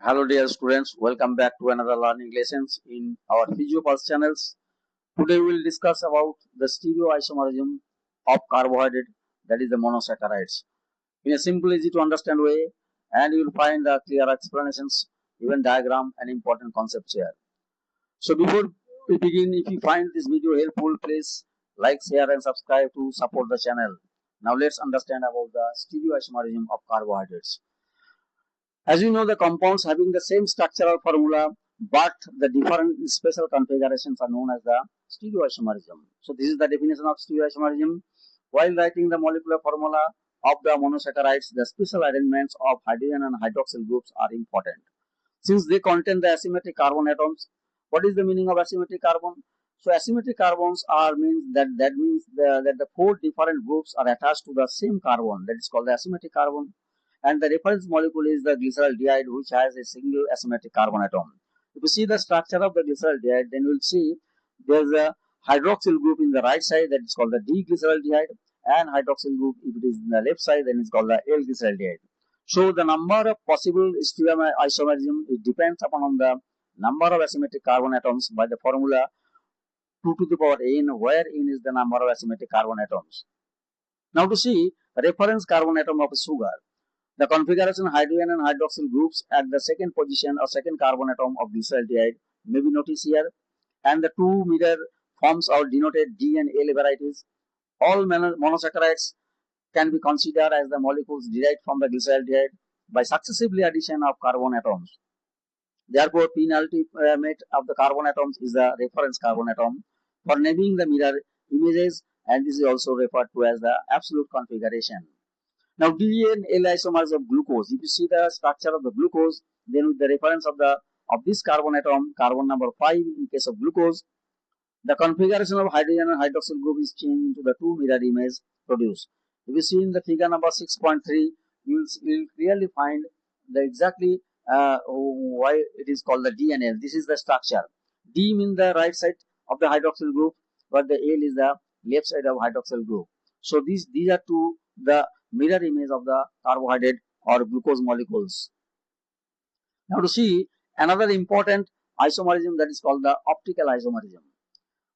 Hello dear students, welcome back to another learning lessons in our Physio-Pulse channels. Today we will discuss about the stereoisomerism of carbohydrate, that is the monosaccharides, in a simple, easy to understand way, and you will find the clear explanations, even diagram and important concepts here. So before we begin, if you find this video helpful, please like, share and subscribe to support the channel. Now let's understand about the stereoisomerism of carbohydrates. As you know, the compounds having the same structural formula but the different special configurations are known as the stereoisomerism. So this is the definition of stereoisomerism. While writing the molecular formula of the monosaccharides, the special arrangements of hydrogen and hydroxyl groups are important. Since they contain the asymmetric carbon atoms, what is the meaning of asymmetric carbon? So asymmetric carbons are means that the four different groups are attached to the same carbon. That is called the asymmetric carbon. And the reference molecule is the glyceraldehyde, which has a single asymmetric carbon atom. If you see the structure of the glyceraldehyde, then you will see there is a hydroxyl group in the right side, that is called the D-glyceraldehyde, and hydroxyl group, if it is in the left side, then it's called the L-glyceraldehyde. So the number of possible stereoisomerism, it depends upon the number of asymmetric carbon atoms by the formula 2 to the power n, where n is the number of asymmetric carbon atoms. Now to see reference carbon atom of sugar, the configuration hydrogen and hydroxyl groups at the second position or second carbon atom of glyceraldehyde may be noticed here, and the two mirror forms are denoted D and L varieties. All monosaccharides can be considered as the molecules derived from the glyceraldehyde by successively addition of carbon atoms. Therefore, penultimate of the carbon atoms is the reference carbon atom for naming the mirror images, and this is also referred to as the absolute configuration. Now, D and L isomers of glucose. If you see the structure of the glucose, then with the reference of this carbon atom, carbon number 5 in case of glucose, the configuration of hydrogen and hydroxyl group is changed into the two mirror images produced. If you see in the figure number 6.3, you will clearly find the exactly why it is called the D and L. This is the structure. D means the right side of the hydroxyl group, but the L is the left side of hydroxyl group. So these are two the mirror image of the carbohydrate or glucose molecules. Now to see another important isomerism, that is called the optical isomerism.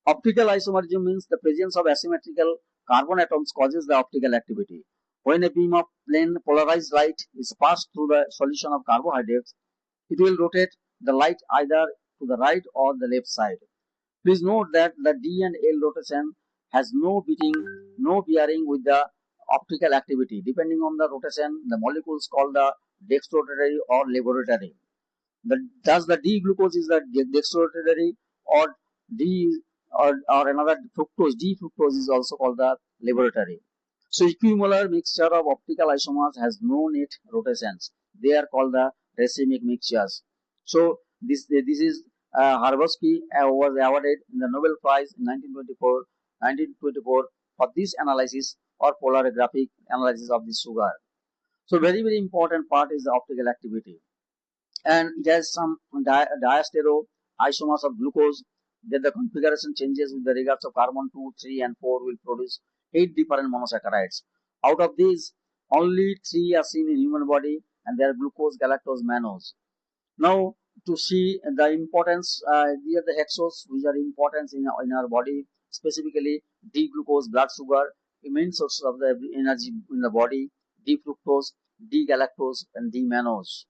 Optical isomerism means the presence of asymmetrical carbon atoms causes the optical activity. When a beam of plain polarized light is passed through the solution of carbohydrates, it will rotate the light either to the right or the left side. Please note that the D and L rotation has no bearing with the optical activity. Depending on the rotation, the molecules called the dextrorotatory or laboratory. Thus the D-glucose is the dextrorotatory, or another fructose, D-fructose is also called the laboratory. So equimolar mixture of optical isomers has no net rotations. They are called the racemic mixtures. So this is Haworth was awarded in the Nobel Prize in 1924 for this analysis or polarographic analysis of the sugar. So very important part is the optical activity, and it has some diastereoisomers of glucose. That the configuration changes with the regards of carbon 2, 3 and 4 will produce 8 different monosaccharides. Out of these, only 3 are seen in human body, and they are glucose, galactose, mannose. Now to see the importance, these are the hexose which are important in our body, specifically D-glucose, blood sugar, main sources of the energy in the body, D-fructose, D-galactose and D-mannose.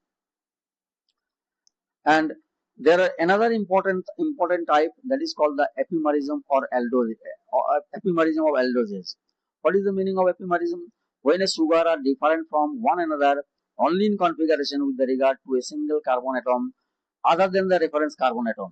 And there are another important type, that is called the epimerism or epimerism of aldoses. What is the meaning of epimerism? When a sugar are different from one another only in configuration with the regard to a single carbon atom other than the reference carbon atom,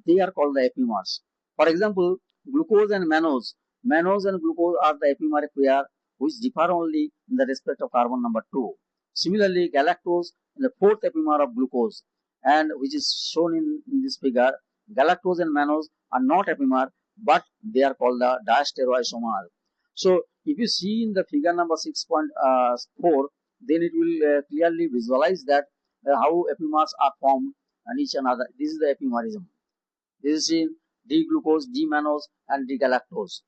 they are called the epimers. For example, glucose and mannose. Mannose and glucose are the epimeric pair which differ only in the respect of carbon number 2. Similarly, galactose is the fourth epimer of glucose, and which is shown in this figure. Galactose and mannose are not epimer, but they are called the diastereoisomers. So if you see in the figure number 6.4, then it will clearly visualize that how epimers are formed and each another. This is the epimerism. This is in D-glucose, D-mannose and D-galactose.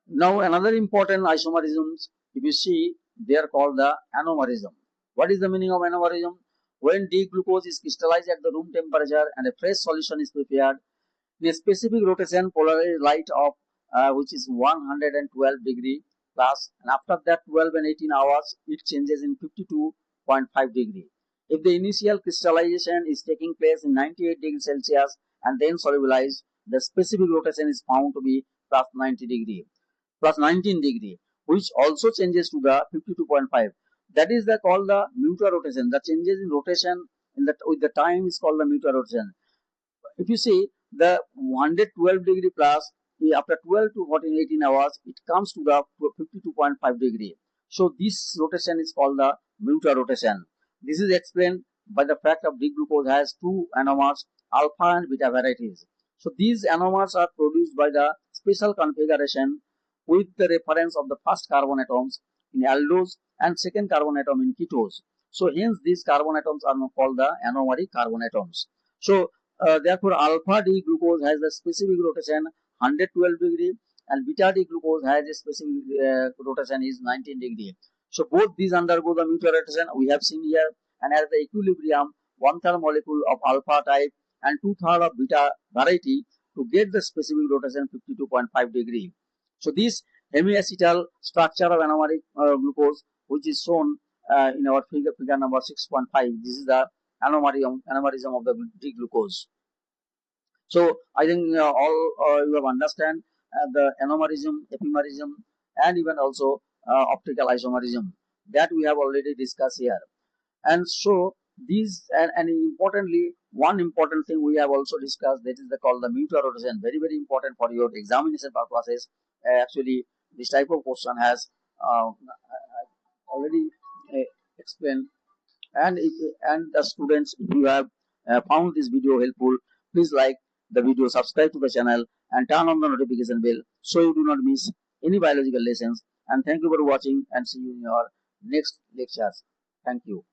Now another important isomerisms, if you see, they are called the anomerism. What is the meaning of anomerism? When D-glucose is crystallized at the room temperature and a fresh solution is prepared, in a specific rotation, polarized light of which is 112 degree plus, and after that 12 and 18 hours, it changes in 52.5 degree. If the initial crystallization is taking place in 98 degrees Celsius and then solubilized, the specific rotation is found to be plus 90 degree, plus 19 degree, which also changes to the 52.5. That is called the mutual rotation. The changes in rotation in with the time is called the mutual rotation. If you see the 112 degree plus, after 12 to 14, 18 hours, it comes to the 52.5 degree. So this rotation is called the mutual rotation. This is explained by the fact of D-glucose has two anomers, alpha and beta varieties. So these anomers are produced by the special configuration with the reference of the first carbon atoms in aldose and second carbon atom in ketose. So hence these carbon atoms are called the anomeric carbon atoms. So therefore, alpha D glucose has a specific rotation 112 degree and beta D glucose has a specific rotation is 19 degree. So both these undergo the mutual rotation we have seen here, and at the equilibrium, 1/3 molecule of alpha type and 2/3 of beta variety to get the specific rotation 52.5 degree. So this hemiacetal structure of anomeric glucose, which is shown in our figure number 6.5, this is the anomerism of the D-glucose. So I think all you have understand the anomerism, epimerism, and even also optical isomerism that we have already discussed here. And so these and importantly, one important thing we have also discussed, that is called the mutual rotation. Very important for your examination purposes. Actually, this type of question has already explained. And the students, if you have found this video helpful, please like the video, subscribe to the channel, and turn on the notification bell so you do not miss any biological lessons. And thank you for watching, and see you in your next lectures. Thank you.